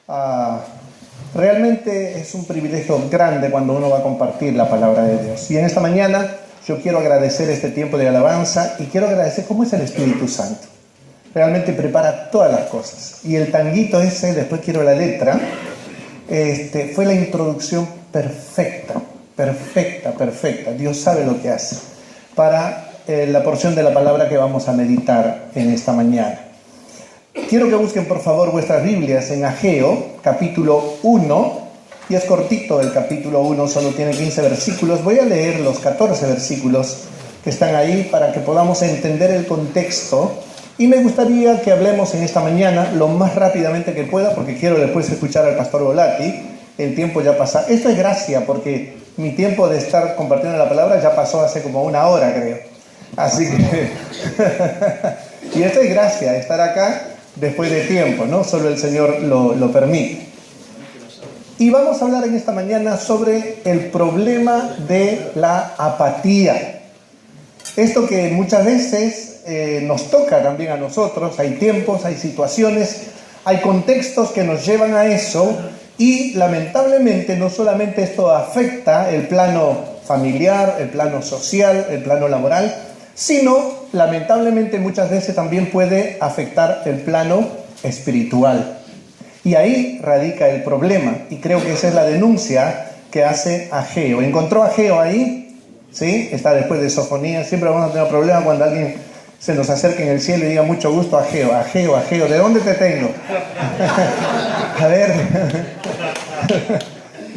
Ah, realmente es un privilegio grande cuando uno va a compartir la palabra de Dios. Y en esta mañana yo quiero agradecer este tiempo de alabanza y quiero agradecer cómo es el Espíritu Santo. Realmente prepara todas las cosas. Y el tanguito ese, después quiero la letra, fue la introducción perfecta. Dios sabe lo que hace para la porción de la palabra que vamos a meditar en esta mañana. Quiero que busquen por favor vuestras Biblias en Ageo, capítulo 1, y es cortito el capítulo 1, solo tiene 15 versículos. Voy a leer los 14 versículos que están ahí para que podamos entender el contexto, y me gustaría que hablemos en esta mañana lo más rápidamente que pueda, porque quiero después escuchar al pastor Volati. El tiempo ya pasa. Esto es gracia, porque mi tiempo de estar compartiendo la palabra ya pasó hace como una hora, creo. Así que y esto es gracia, estar acá después de tiempo, ¿no? Solo el Señor lo permite. Y vamos a hablar en esta mañana sobre el problema de la apatía. Esto que muchas veces nos toca también a nosotros. Hay tiempos, hay situaciones, hay contextos que nos llevan a eso, y lamentablemente no solamente esto afecta el plano familiar, el plano social, el plano laboral, sino lamentablemente muchas veces también puede afectar el plano espiritual. Y ahí radica el problema, y creo que esa es la denuncia que hace Ageo. ¿Encontró Ageo ahí? ¿Sí? Está después de Sofonías. Siempre vamos a tener problemas cuando alguien se nos acerque en el cielo y diga mucho gusto, Ageo, ¿de dónde te tengo? A ver,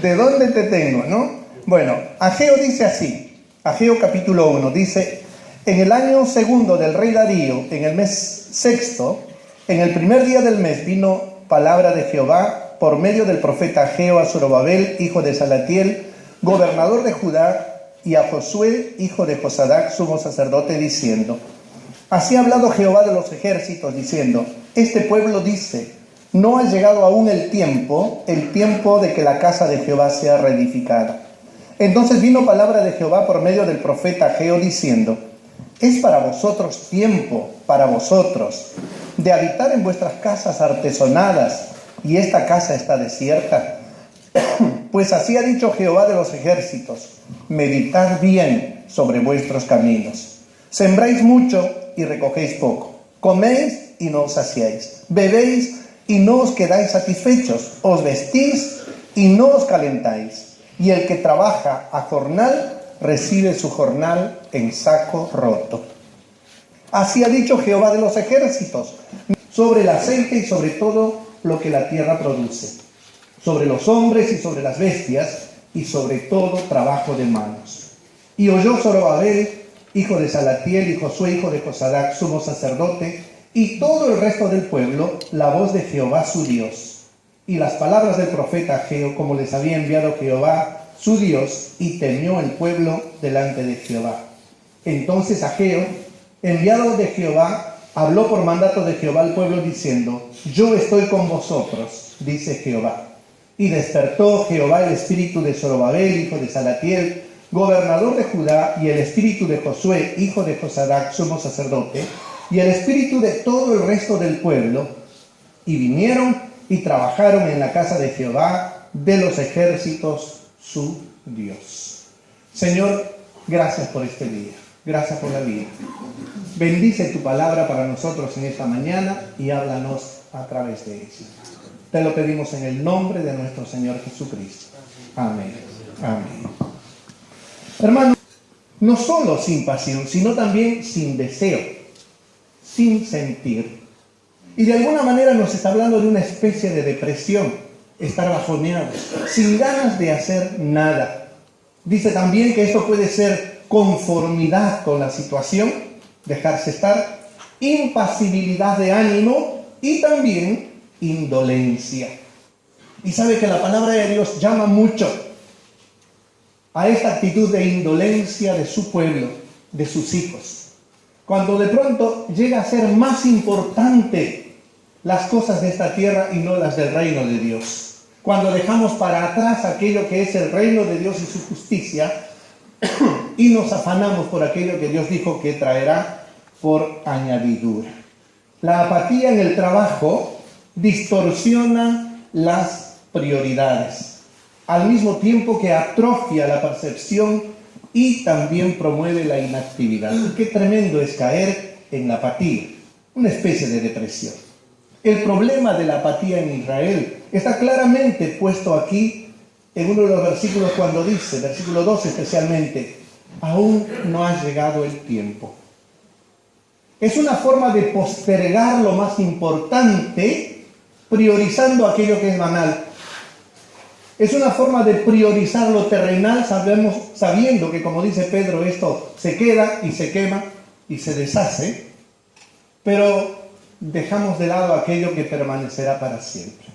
¿de dónde te tengo, no? Bueno, Ageo dice así, Ageo capítulo 1, dice: en el año segundo del rey Darío, en el mes sexto, en el primer día del mes, vino palabra de Jehová por medio del profeta Ageo a Zorobabel, hijo de Salatiel, gobernador de Judá, y a Josué, hijo de Josadac, sumo sacerdote, diciendo: así ha hablado Jehová de los ejércitos, diciendo: este pueblo dice, no ha llegado aún el tiempo de que la casa de Jehová sea reedificada. Entonces vino palabra de Jehová por medio del profeta Ageo, diciendo: es para vosotros tiempo, para vosotros, de habitar en vuestras casas artesonadas, y esta casa está desierta. Pues así ha dicho Jehová de los ejércitos: meditad bien sobre vuestros caminos. Sembráis mucho y recogéis poco. Coméis y no os saciáis. Bebéis y no os quedáis satisfechos. Os vestís y no os calentáis. Y el que trabaja a jornal recibe su jornal en saco roto. Así ha dicho Jehová de los ejércitos, sobre el aceite y sobre todo lo que la tierra produce, sobre los hombres y sobre las bestias, y sobre todo trabajo de manos. Y oyó Zorobabel, hijo de Salatiel, y Josué, hijo de Josadac, sumo sacerdote, y todo el resto del pueblo, la voz de Jehová su Dios, y las palabras del profeta Ageo, como les había enviado Jehová su Dios, y temió el pueblo delante de Jehová. Entonces Ageo, enviado de Jehová, habló por mandato de Jehová al pueblo, diciendo: yo estoy con vosotros, dice Jehová. Y despertó Jehová el espíritu de Zorobabel, hijo de Salatiel, gobernador de Judá, y el espíritu de Josué, hijo de Josadac, sumo sacerdote, y el espíritu de todo el resto del pueblo, y vinieron y trabajaron en la casa de Jehová de los ejércitos, su Dios. Señor, gracias por este día, gracias por la vida. Bendice tu palabra para nosotros en esta mañana y háblanos a través de ella. Te lo pedimos en el nombre de nuestro Señor Jesucristo. Amén. Amén. Hermanos, no solo sin pasión, sino también sin deseo, sin sentir. Y de alguna manera nos está hablando de una especie de depresión, estar bajoneado, sin ganas de hacer nada. Dice también que esto puede ser conformidad con la situación, dejarse estar, impasibilidad de ánimo y también indolencia. Y sabe que la palabra de Dios llama mucho a esta actitud de indolencia de su pueblo, de sus hijos. Cuando de pronto llega a ser más importante las cosas de esta tierra y no las del reino de Dios. Cuando dejamos para atrás aquello que es el reino de Dios y su justicia y nos afanamos por aquello que Dios dijo que traerá por añadidura. La apatía en el trabajo distorsiona las prioridades, al mismo tiempo que atrofia la percepción y también promueve la inactividad. Qué tremendo es caer en la apatía, una especie de depresión. El problema de la apatía en Israel está claramente puesto aquí en uno de los versículos cuando dice, versículo 12 especialmente, aún no ha llegado el tiempo. Es una forma de postergar lo más importante, priorizando aquello que es banal. Es una forma de priorizar lo terrenal, sabiendo que, como dice Pedro, esto se queda y se quema y se deshace, pero dejamos de lado aquello que permanecerá para siempre.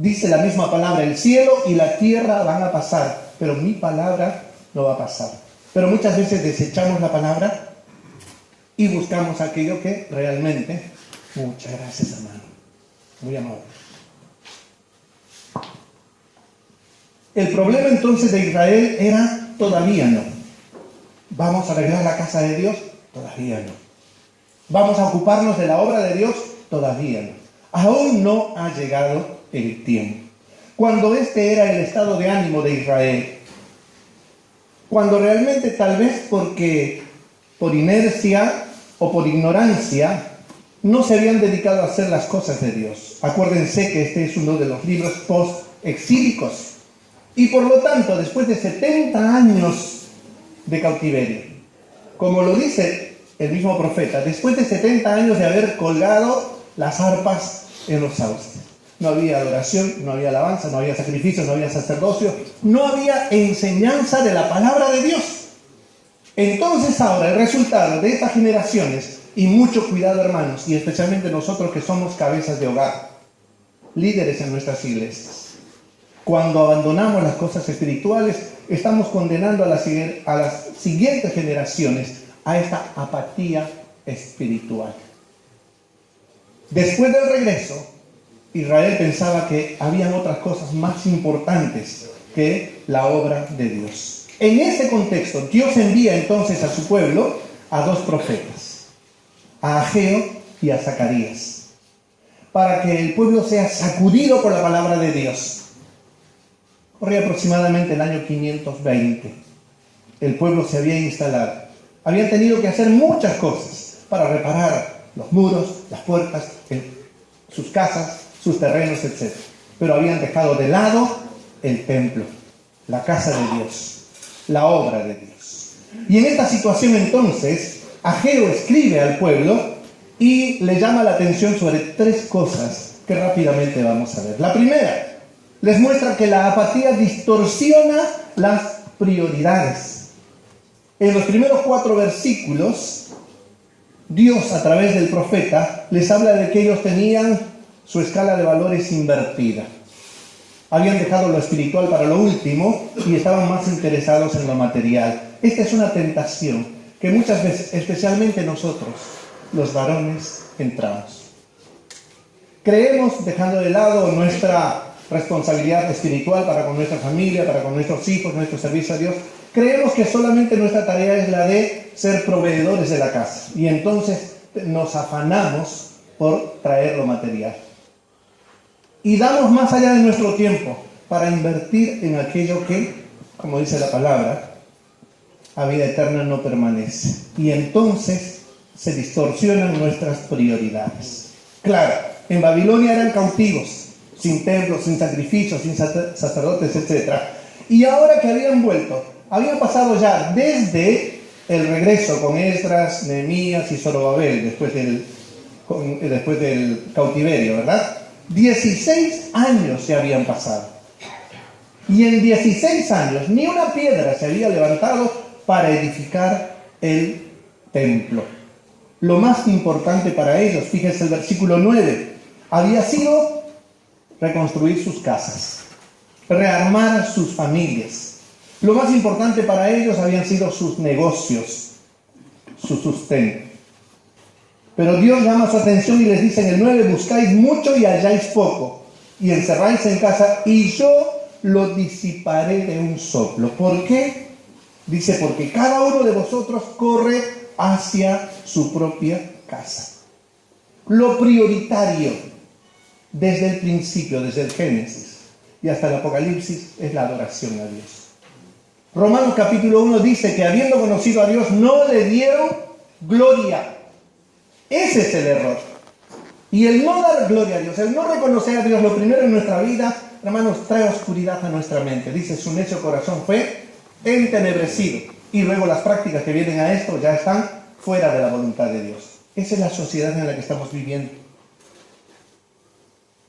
Dice la misma palabra, el cielo y la tierra van a pasar, pero mi palabra no va a pasar. Pero muchas veces desechamos la palabra y buscamos aquello que realmente, muchas gracias hermano, muy amable. El problema entonces de Israel era todavía no. ¿Vamos a arreglar la casa de Dios? Todavía no. ¿Vamos a ocuparnos de la obra de Dios? Todavía no. Aún no ha llegado el tiempo. Cuando este era el estado de ánimo de Israel, cuando realmente tal vez porque por inercia o por ignorancia no se habían dedicado a hacer las cosas de Dios. Acuérdense que este es uno de los libros post-exílicos. Y por lo tanto, después de 70 años de cautiverio, como lo dice el mismo profeta, después de 70 años de haber colgado las arpas en los sauces, no había adoración, no había alabanza, no había sacrificio, no había sacerdocio, no había enseñanza de la palabra de Dios. Entonces ahora el resultado de estas generaciones, y mucho cuidado hermanos, y especialmente nosotros que somos cabezas de hogar, líderes en nuestras iglesias, cuando abandonamos las cosas espirituales, estamos condenando a las siguientes generaciones a esta apatía espiritual. Después del regreso, Israel pensaba que habían otras cosas más importantes que la obra de Dios. En ese contexto, Dios envía entonces a su pueblo a dos profetas, a Ageo y a Zacarías, para que el pueblo sea sacudido por la palabra de Dios. Corría aproximadamente el año 520. El pueblo se había instalado. Habían tenido que hacer muchas cosas para reparar los muros, las puertas, sus casas, sus terrenos, etc. Pero habían dejado de lado el templo, la casa de Dios, la obra de Dios. Y en esta situación entonces, Ageo escribe al pueblo y le llama la atención sobre tres cosas que rápidamente vamos a ver. La primera, les muestra que la apatía distorsiona las prioridades. En los primeros 4 versículos, Dios a través del profeta les habla de que ellos tenían su escala de valores invertida. Habían dejado lo espiritual para lo último y estaban más interesados en lo material. Esta es una tentación que muchas veces, especialmente nosotros, los varones, entramos. Creemos, dejando de lado nuestra responsabilidad espiritual para con nuestra familia, para con nuestros hijos, nuestro servicio a Dios, creemos que solamente nuestra tarea es la de ser proveedores de la casa y entonces nos afanamos por traer lo material y damos más allá de nuestro tiempo para invertir en aquello que, como dice la palabra, a vida eterna no permanece, y entonces se distorsionan nuestras prioridades. Claro, en Babilonia eran cautivos, sin templos, sin sacrificios, sin sacerdotes, etc. Y ahora que habían vuelto, habían pasado ya desde el regreso con Esdras, Nehemías y Zorobabel, después del cautiverio, ¿verdad? 16 años se habían pasado. Y en 16 años ni una piedra se había levantado para edificar el templo. Lo más importante para ellos, fíjense el versículo 9, había sido reconstruir sus casas, rearmar sus familias. Lo más importante para ellos habían sido sus negocios, su sustento. Pero Dios llama su atención y les dice en el 9, buscáis mucho y halláis poco, y encerráis en casa, y yo lo disiparé de un soplo. ¿Por qué? Dice, porque cada uno de vosotros corre hacia su propia casa. Lo prioritario desde el principio, desde el Génesis y hasta el Apocalipsis, es la adoración a Dios. Romanos capítulo 1 dice que habiendo conocido a Dios no le dieron gloria. Ese es el error. Y el no dar gloria a Dios, el no reconocer a Dios lo primero en nuestra vida, hermanos, trae oscuridad a nuestra mente. Dice, su necio corazón fue entenebrecido. Y luego las prácticas que vienen a esto ya están fuera de la voluntad de Dios. Esa es la sociedad en la que estamos viviendo.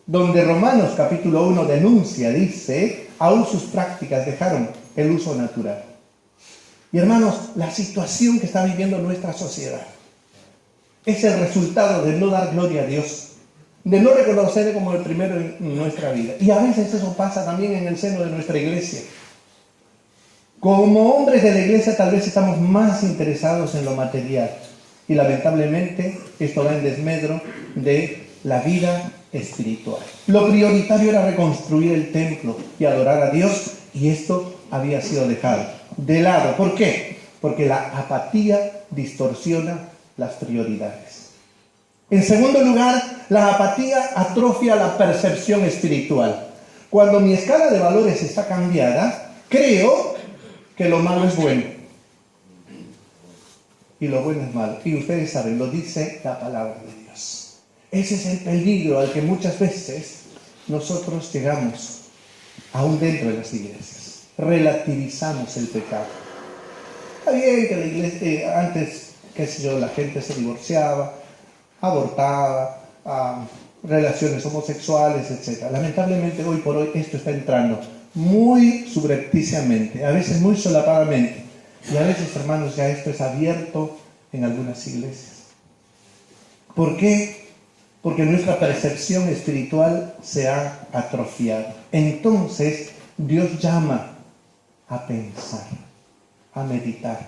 Donde Romanos capítulo 1 denuncia, dice, aún sus prácticas dejaron el uso natural. Y hermanos, la situación que está viviendo nuestra sociedad es el resultado de no dar gloria a Dios, de no reconocerle como el primero en nuestra vida. Y a veces eso pasa también en el seno de nuestra iglesia. Como hombres de la iglesia tal vez estamos más interesados en lo material. Y lamentablemente esto va en desmedro de la vida espiritual. Lo prioritario era reconstruir el templo y adorar a Dios, y esto había sido dejado de lado. ¿Por qué? Porque la apatía distorsiona las prioridades. En segundo lugar, la apatía atrofia la percepción espiritual. Cuando mi escala de valores está cambiada, creo que lo malo es bueno y lo bueno es malo. Y ustedes saben, lo dice la palabra de Dios. Ese es el peligro al que muchas veces nosotros llegamos, aún dentro de las iglesias. Relativizamos el pecado. Está bien que la iglesia, antes, qué sé yo, la gente se divorciaba, abortaba, relaciones homosexuales, etc. Lamentablemente hoy por hoy esto está entrando muy subrepticiamente, a veces muy solapadamente, y a veces, hermanos, ya esto es abierto en algunas iglesias. ¿Por qué? Porque nuestra percepción espiritual se ha atrofiado. Entonces Dios llama a pensar, a meditar.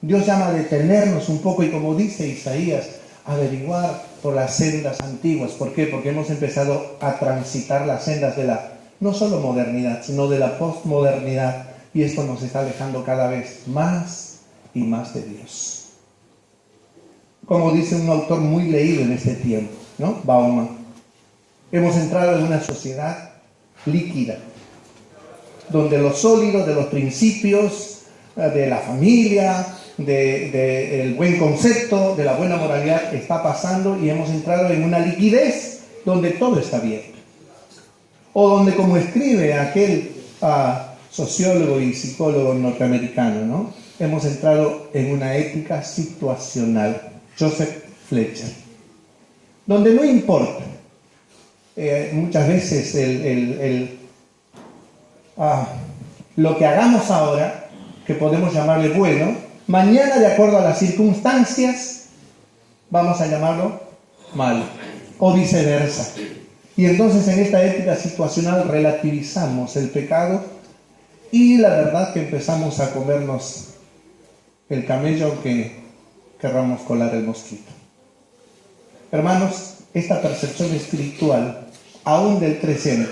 Dios llama a detenernos un poco y, como dice Isaías, averiguar por las sendas antiguas. ¿Por qué? Porque hemos empezado a transitar las sendas de la, no solo modernidad, sino de la postmodernidad, y esto nos está alejando cada vez más y más de Dios. Como dice un autor muy leído en este tiempo, ¿no? Bauman. Hemos entrado en una sociedad líquida, donde lo sólido de los principios, de la familia, del buen concepto, de la buena moralidad está pasando, y hemos entrado en una liquidez donde todo está bien. O donde, como escribe aquel sociólogo y psicólogo norteamericano, ¿no? Hemos entrado en una ética situacional, Joseph Fletcher, donde no importa muchas veces lo que hagamos ahora, que podemos llamarle bueno, mañana, de acuerdo a las circunstancias, vamos a llamarlo malo, o viceversa. Y entonces en esta ética situacional relativizamos el pecado, y la verdad que empezamos a comernos el camello aunque querramos colar el mosquito. Hermanos, esta percepción espiritual, aún del presente,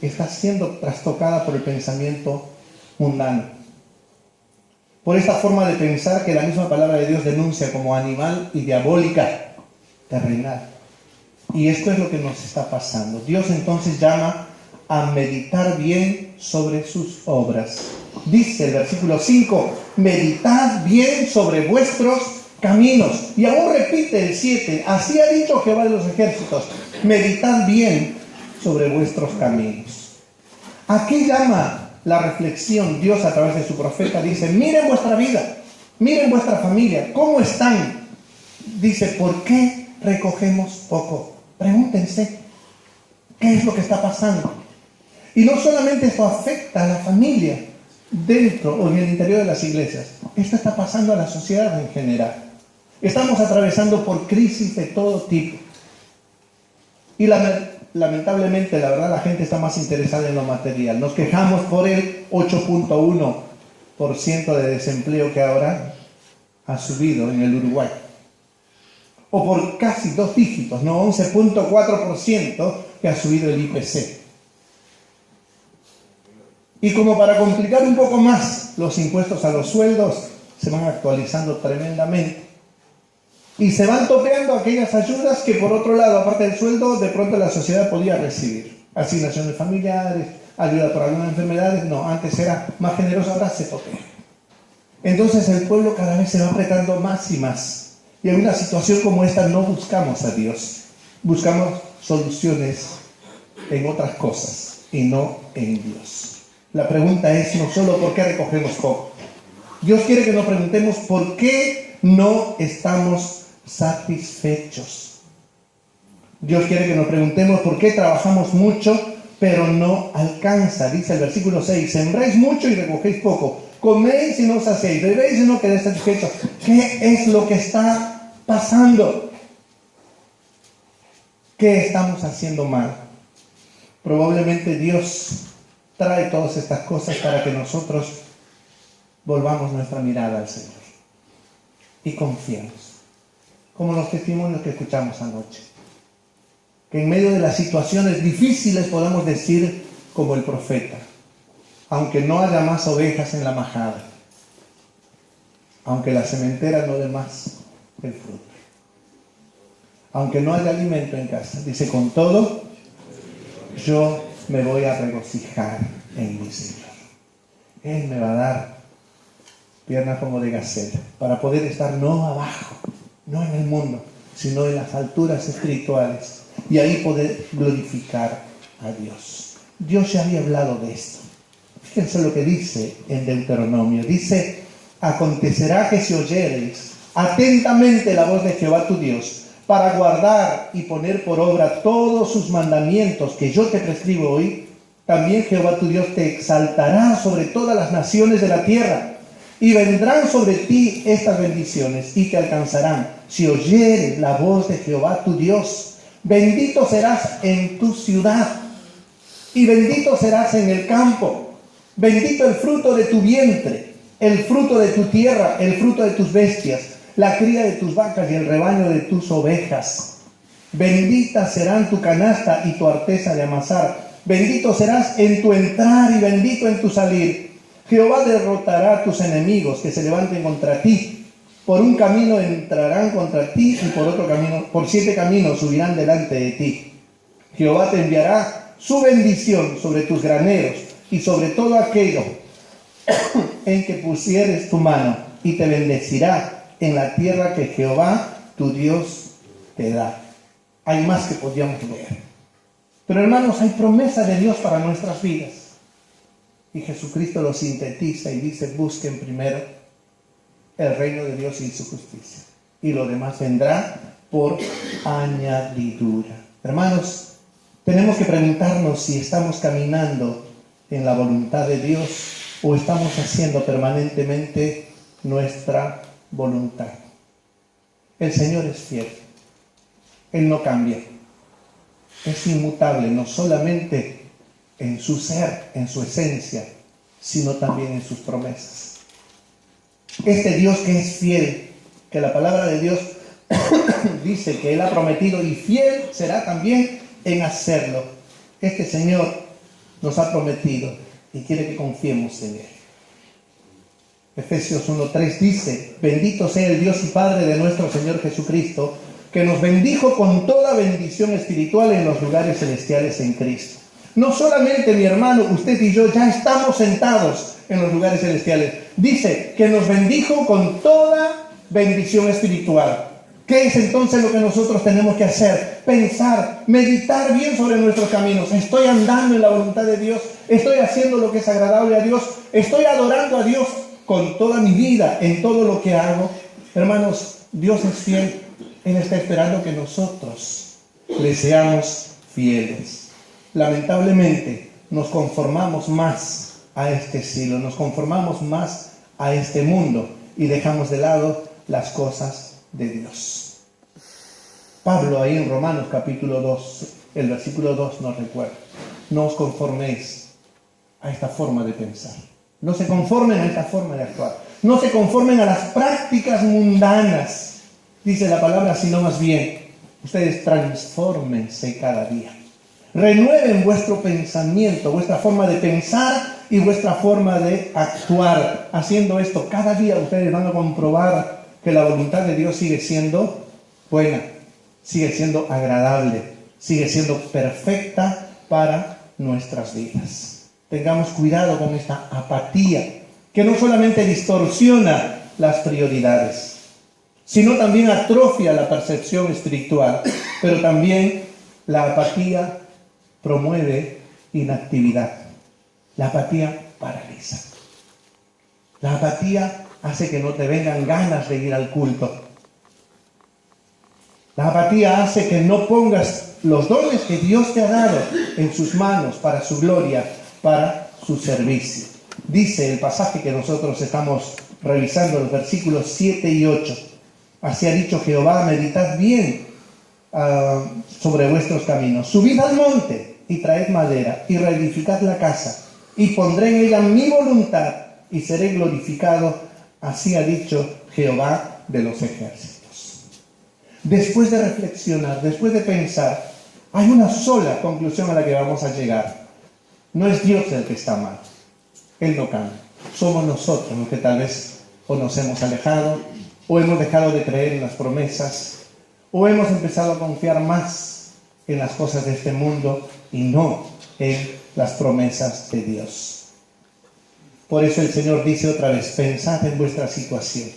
está siendo trastocada por el pensamiento mundano, por esta forma de pensar que la misma palabra de Dios denuncia como animal y diabólica, terrenal. Y esto es lo que nos está pasando. Dios entonces llama a meditar bien sobre sus obras. Dice el versículo 5, meditad bien sobre vuestros caminos. Y aún repite el 7, así ha dicho Jehová de los ejércitos, meditad bien sobre vuestros caminos. ¿A qué llama la reflexión Dios a través de su profeta? Dice, miren vuestra vida, miren vuestra familia, ¿cómo están? Dice, ¿por qué recogemos poco? Pregúntense, ¿qué es lo que está pasando? Y no solamente esto afecta a la familia dentro o en el interior de las iglesias, esto está pasando a la sociedad en general. Estamos atravesando por crisis de todo tipo. Y lamentablemente, la verdad, la gente está más interesada en lo material. Nos quejamos por el 8.1% de desempleo que ahora ha subido en el Uruguay. O por casi 2 dígitos, ¿no? 11.4% que ha subido el IPC. Y como para complicar un poco más, los impuestos a los sueldos se van actualizando tremendamente. Y se van topeando aquellas ayudas que por otro lado, aparte del sueldo, de pronto la sociedad podía recibir. Asignaciones familiares, ayuda por algunas enfermedades. No, antes era más generoso, ahora se topea. Entonces el pueblo cada vez se va apretando más y más. Y en una situación como esta no buscamos a Dios. Buscamos soluciones en otras cosas y no en Dios. La pregunta es no solo por qué recogemos poco. Dios quiere que nos preguntemos por qué no estamos satisfechos. Dios quiere que nos preguntemos por qué trabajamos mucho, pero no alcanza. Dice el versículo 6, sembráis mucho y recogéis poco. Coméis y no os saciáis, bebéis y no quedáis satisfechos. ¿Qué es lo que está pasando? ¿Qué estamos haciendo mal? Probablemente Dios trae todas estas cosas para que nosotros volvamos nuestra mirada al Señor y confiemos, como los testimonios que escuchamos anoche. Que en medio de las situaciones difíciles podamos decir como el profeta, aunque no haya más ovejas en la majada, aunque la sementera no dé más el fruto, aunque no haya alimento en casa, dice, con todo, yo me voy a regocijar en mi Señor. Él me va a dar piernas como de gacela, para poder estar no abajo, no en el mundo, sino en las alturas espirituales, y ahí poder glorificar a Dios. Dios ya había hablado de esto. Fíjense lo que dice en Deuteronomio. Dice, acontecerá que si oyereis atentamente la voz de Jehová tu Dios, para guardar y poner por obra todos sus mandamientos que yo te prescribo hoy, también Jehová tu Dios te exaltará sobre todas las naciones de la tierra, y vendrán sobre ti estas bendiciones y te alcanzarán si oyeres la voz de Jehová tu Dios. Bendito serás en tu ciudad y bendito serás en el campo. Bendito el fruto de tu vientre, el fruto de tu tierra, el fruto de tus bestias, la cría de tus vacas y el rebaño de tus ovejas. Bendita serán tu canasta y tu arteza de amasar. Bendito serás en tu entrar y bendito en tu salir. Jehová derrotará a tus enemigos que se levanten contra ti. Por un camino entrarán contra ti y por otro camino, por 7 caminos subirán delante de ti. Jehová te enviará su bendición sobre tus graneros y sobre todo aquello en que pusieres tu mano, y te bendecirá en la tierra que Jehová tu Dios te da. Hay más que podríamos leer. Pero hermanos, hay promesa de Dios para nuestras vidas. Y Jesucristo lo sintetiza y dice, busquen primero el reino de Dios y su justicia. Y lo demás vendrá por añadidura. Hermanos, tenemos que preguntarnos si estamos caminando en la voluntad de Dios o estamos haciendo permanentemente nuestra voluntad. El Señor es fiel. Él no cambia. Es inmutable, no solamente en su ser, en su esencia, sino también en sus promesas. Este Dios que es fiel, que la palabra de Dios dice que Él ha prometido y fiel será también en hacerlo. Este Señor nos ha prometido y quiere que confiemos en Él. Efesios 1:3 dice, bendito sea el Dios y Padre de nuestro Señor Jesucristo, que nos bendijo con toda bendición espiritual en los lugares celestiales en Cristo. No solamente, mi hermano, usted y yo ya estamos sentados en los lugares celestiales. Dice que nos bendijo con toda bendición espiritual. ¿Qué es entonces lo que nosotros tenemos que hacer? Pensar, meditar bien sobre nuestros caminos. ¿Estoy andando en la voluntad de Dios? ¿Estoy haciendo lo que es agradable a Dios? ¿Estoy adorando a Dios con toda mi vida, en todo lo que hago? Hermanos, Dios es fiel. Él está esperando que nosotros le seamos fieles. Lamentablemente, nos conformamos más a este siglo, nos conformamos más a este mundo y dejamos de lado las cosas de Dios. Pablo ahí en Romanos capítulo 2, el versículo 2 nos recuerda, no os conforméis a esta forma de pensar, no se conformen a esta forma de actuar, no se conformen a las prácticas mundanas, dice la palabra, sino más bien, ustedes transfórmense cada día. Renueven vuestro pensamiento, vuestra forma de pensar y vuestra forma de actuar. Haciendo esto, cada día ustedes van a comprobar que la voluntad de Dios sigue siendo buena, sigue siendo agradable, sigue siendo perfecta para nuestras vidas. Tengamos cuidado con esta apatía, que no solamente distorsiona las prioridades, sino también atrofia la percepción espiritual, pero también la apatía promueve inactividad. La apatía paraliza. La apatía hace que no te vengan ganas de ir al culto. La apatía hace que no pongas los dones que Dios te ha dado en sus manos para su gloria, para su servicio. Dice el pasaje que nosotros estamos revisando, los versículos 7 y 8. Así ha dicho Jehová, meditad bien sobre vuestros caminos. Subid al monte y traed madera y reedificad la casa y pondré en ella mi voluntad y seré glorificado. Así ha dicho Jehová de los ejércitos. Después de reflexionar, después de pensar, hay una sola conclusión a la que vamos a llegar. No es Dios el que está mal. Él no cambia. Somos nosotros los que tal vez o nos hemos alejado, o hemos dejado de creer en las promesas, o hemos empezado a confiar más en las cosas de este mundo y no en las promesas de Dios. Por eso el Señor dice otra vez, pensad en vuestra situación.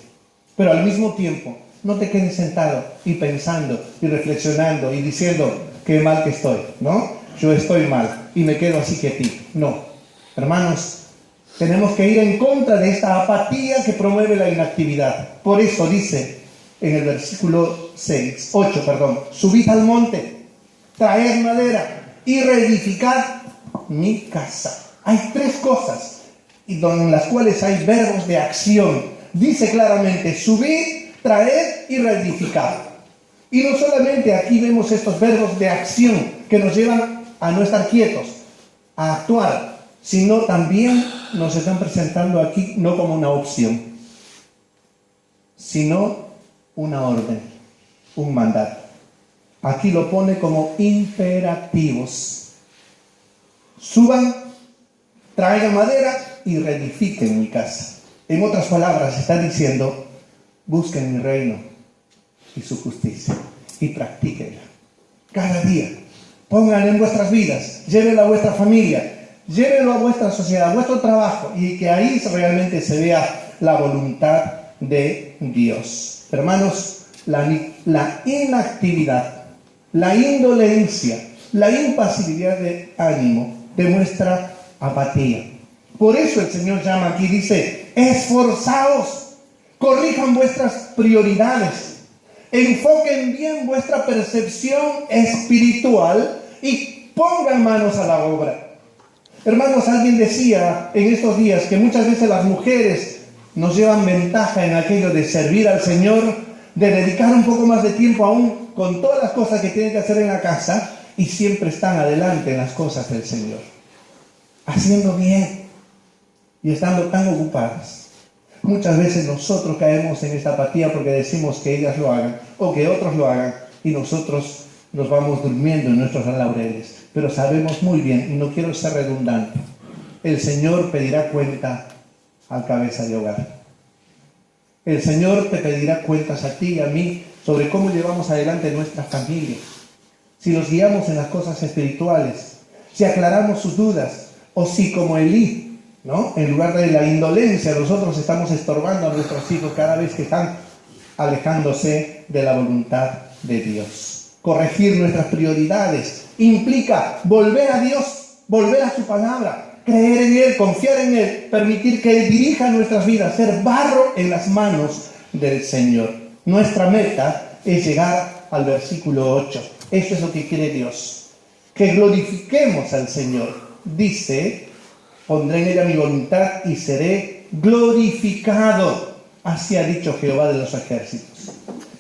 Pero al mismo tiempo, no te quedes sentado y pensando y reflexionando y diciendo qué mal que estoy, ¿no? Yo estoy mal y me quedo así quietito. No, hermanos, tenemos que ir en contra de esta apatía que promueve la inactividad. Por eso dice en el versículo 8, subid al monte, traed madera y reedificad mi casa. Hay tres cosas en las cuales hay verbos de acción. Dice claramente, subid, traed y reedificad. Y no solamente aquí vemos estos verbos de acción que nos llevan a no estar quietos, a actuar, sino también nos están presentando aquí no como una opción, sino una orden, un mandato. Aquí lo pone como imperativos. Suban, traigan madera y reedifiquen mi casa. En otras palabras, está diciendo, busquen mi reino y su justicia y practíquenla. Cada día, pónganla en vuestras vidas, llévenla a vuestra familia, llévenlo a vuestra sociedad, a vuestro trabajo, y que ahí realmente se vea la voluntad de Dios. Hermanos, la inactividad, la indolencia, la impasibilidad de ánimo demuestra apatía. Por eso el Señor llama aquí, dice, esforzaos, corrijan vuestras prioridades, enfoquen bien vuestra percepción espiritual y pongan manos a la obra. Hermanos, alguien decía en estos días que muchas veces las mujeres nos llevan ventaja en aquello de servir al Señor, de dedicar un poco más de tiempo aún con todas las cosas que tienen que hacer en la casa, y siempre están adelante en las cosas del Señor, haciendo bien y estando tan ocupadas. Muchas veces nosotros caemos en esta apatía porque decimos que ellas lo hagan o que otros lo hagan y nosotros nos vamos durmiendo en nuestros laureles. Pero sabemos muy bien, y no quiero ser redundante, el Señor pedirá cuenta al cabeza de hogar. El Señor te pedirá cuentas a ti y a mí sobre cómo llevamos adelante nuestra familia, si los guiamos en las cosas espirituales, si aclaramos sus dudas, o si como Elí, ¿no?, en lugar de la indolencia, nosotros estamos estorbando a nuestros hijos cada vez que están alejándose de la voluntad de Dios. Corregir nuestras prioridades implica volver a Dios, volver a su palabra, creer en Él, confiar en Él, permitir que Él dirija nuestras vidas, ser barro en las manos del Señor. Nuestra meta es llegar al versículo 8. Esto es lo que quiere Dios, que glorifiquemos al Señor. Dice, pondré en ella mi voluntad y seré glorificado. Así ha dicho Jehová de los ejércitos.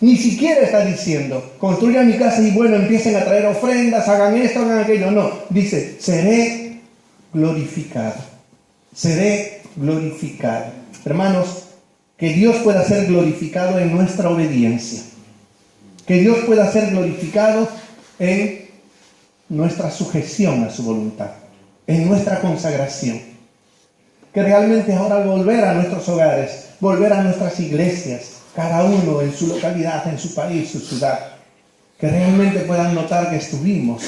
Ni siquiera está diciendo, construyan mi casa y bueno, empiecen a traer ofrendas, hagan esto, hagan aquello. No, dice, seré glorificado. Seré glorificado. Hermanos, que Dios pueda ser glorificado en nuestra obediencia. Que Dios pueda ser glorificado en nuestra sujeción a su voluntad, en nuestra consagración. Que realmente ahora al volver a nuestros hogares, volver a nuestras iglesias, cada uno en su localidad, en su país, su ciudad, que realmente puedan notar que estuvimos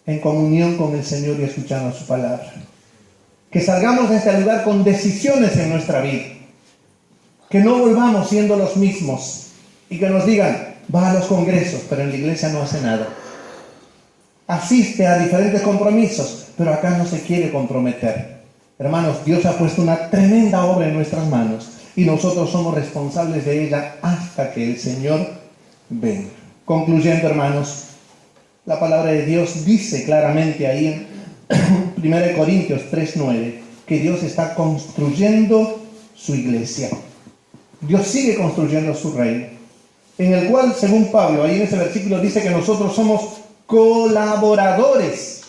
en comunión con el Señor y escuchando su palabra. Que salgamos de este lugar con decisiones en nuestra vida. Que no volvamos siendo los mismos y que nos digan, va a los congresos, pero en la iglesia no hace nada. Asiste a diferentes compromisos, pero acá no se quiere comprometer. Hermanos, Dios ha puesto una tremenda obra en nuestras manos y nosotros somos responsables de ella hasta que el Señor venga. Concluyendo, hermanos, la palabra de Dios dice claramente ahí en 1 Corintios 3:9 que Dios está construyendo su iglesia. Dios sigue construyendo su reino, en el cual, según Pablo, ahí en ese versículo dice que nosotros somos colaboradores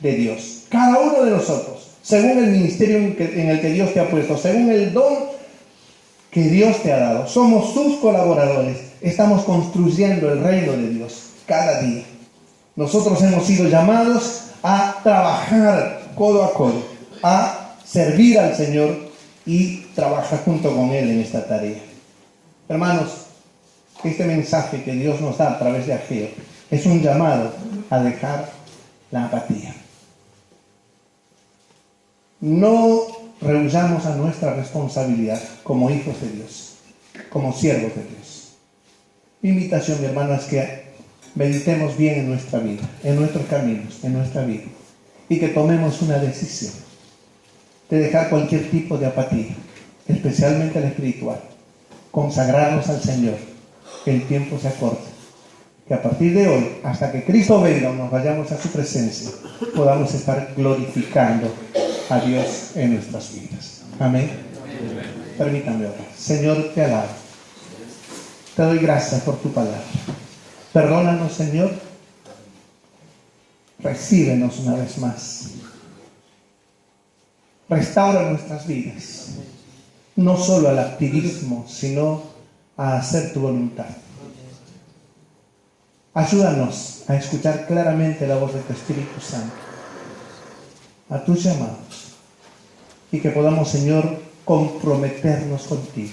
de Dios. Cada uno de nosotros, según el ministerio en el que Dios te ha puesto, según el don que Dios te ha dado. Somos sus colaboradores. Estamos construyendo el reino de Dios cada día. Nosotros hemos sido llamados a trabajar codo a codo, a servir al Señor y trabajar junto con Él en esta tarea. Hermanos, este mensaje que Dios nos da a través de Ageo es un llamado a dejar la apatía. No rehuyamos a nuestra responsabilidad como hijos de Dios, como siervos de Dios. Mi invitación, mi hermano, es que meditemos bien en nuestra vida, en nuestros caminos, en nuestra vida, y que tomemos una decisión de dejar cualquier tipo de apatía, especialmente la espiritual, consagrarnos al Señor, que el tiempo se acorta, que a partir de hoy, hasta que Cristo venga o nos vayamos a su presencia, podamos estar glorificando a Dios en nuestras vidas. Amén. Permítame orar. Señor, te alabo. Te doy gracias por tu palabra. Perdónanos, Señor. Recíbenos una vez más. Restaura nuestras vidas. No solo al activismo, sino a hacer tu voluntad. Ayúdanos a escuchar claramente la voz de tu Espíritu Santo, a tus llamados, y que podamos, Señor, comprometernos contigo.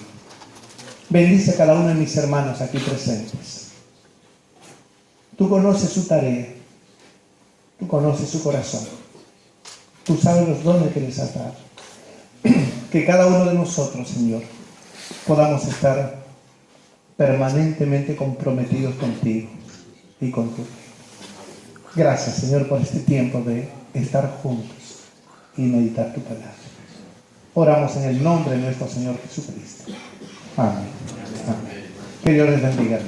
Bendice a cada uno de mis hermanos aquí presentes. Tú conoces su tarea, tú conoces su corazón, tú sabes los dones que les has dado. Que cada uno de nosotros, Señor, podamos estar permanentemente comprometidos contigo y con tu reino. Gracias, Señor, por este tiempo de estar juntos y meditar tu palabra. Oramos en el nombre de nuestro Señor Jesucristo. Amén. Amén. Que Dios les bendiga.